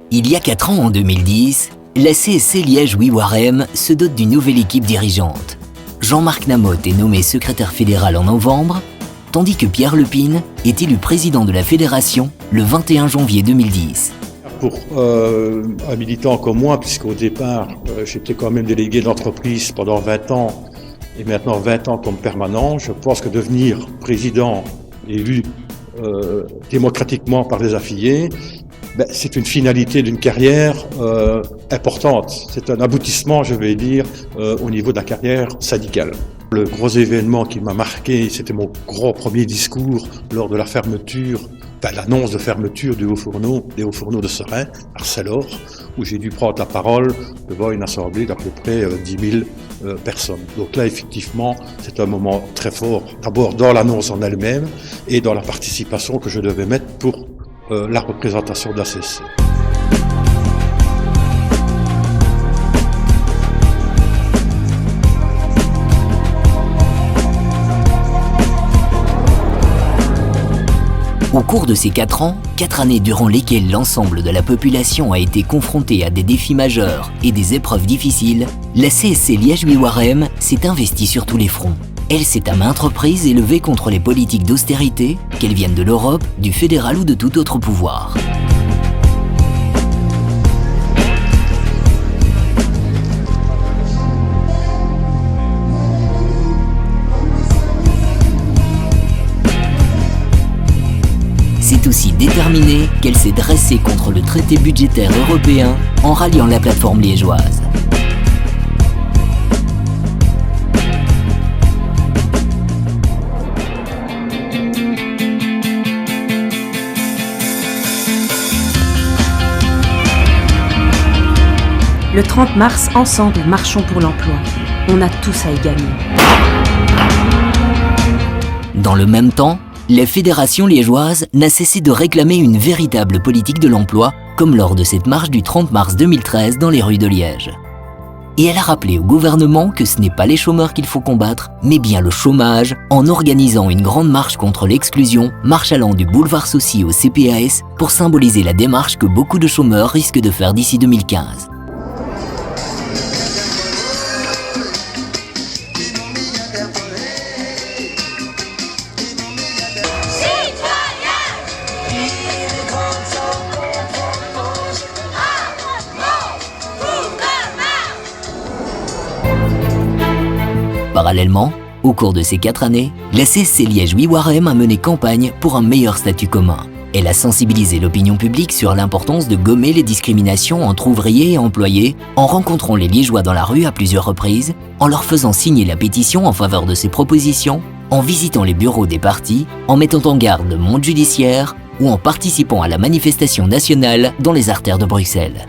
Il y a 4 ans, en 2010, la CSC Liège-Ouistreham se dote d'une nouvelle équipe dirigeante. Jean-Marc Namotte est nommé secrétaire fédéral en novembre, tandis que Pierre Lepine est élu président de la fédération le 21 janvier 2010. Pour un militant comme moi, puisqu'au départ, j'étais quand même délégué d'entreprise pendant 20 ans, et maintenant 20 ans comme permanent, je pense que devenir président élu démocratiquement par les affiliés, c'est une finalité d'une carrière importante. C'est un aboutissement, je vais dire, au niveau de la carrière syndicale. Le gros événement qui m'a marqué, c'était mon grand premier discours lors de la fermeture, l'annonce de fermeture des hauts fourneaux de Seraing, Arcelor, où j'ai dû prendre la parole devant une assemblée d'à peu près 10 000 personnes. Donc là, effectivement, c'est un moment très fort, d'abord dans l'annonce en elle-même et dans la participation que je devais mettre pour la représentation de la CSC. Au cours de ces 4 ans, 4 années durant lesquelles l'ensemble de la population a été confrontée à des défis majeurs et des épreuves difficiles, la CSC Liège-Ouistreham s'est investie sur tous les fronts. Elle s'est à maintes reprises élevée contre les politiques d'austérité, qu'elles viennent de l'Europe, du fédéral ou de tout autre pouvoir. C'est aussi déterminée qu'elle s'est dressée contre le traité budgétaire européen en ralliant la plateforme liégeoise. Le 30 mars, ensemble, marchons pour l'emploi. On a tous à y gagner. Dans le même temps, la fédération liégeoise n'a cessé de réclamer une véritable politique de l'emploi, comme lors de cette marche du 30 mars 2013 dans les rues de Liège. Et elle a rappelé au gouvernement que ce n'est pas les chômeurs qu'il faut combattre, mais bien le chômage, en organisant une grande marche contre l'exclusion, marche allant du boulevard Saussy au CPAS, pour symboliser la démarche que beaucoup de chômeurs risquent de faire d'ici 2015. Parallèlement, au cours de ces 4 années, la CSC Liège-Ouistreham a mené campagne pour un meilleur statut commun. Elle a sensibilisé l'opinion publique sur l'importance de gommer les discriminations entre ouvriers et employés en rencontrant les Liégeois dans la rue à plusieurs reprises, en leur faisant signer la pétition en faveur de ces propositions, en visitant les bureaux des partis, en mettant en garde le monde judiciaire ou en participant à la manifestation nationale dans les artères de Bruxelles.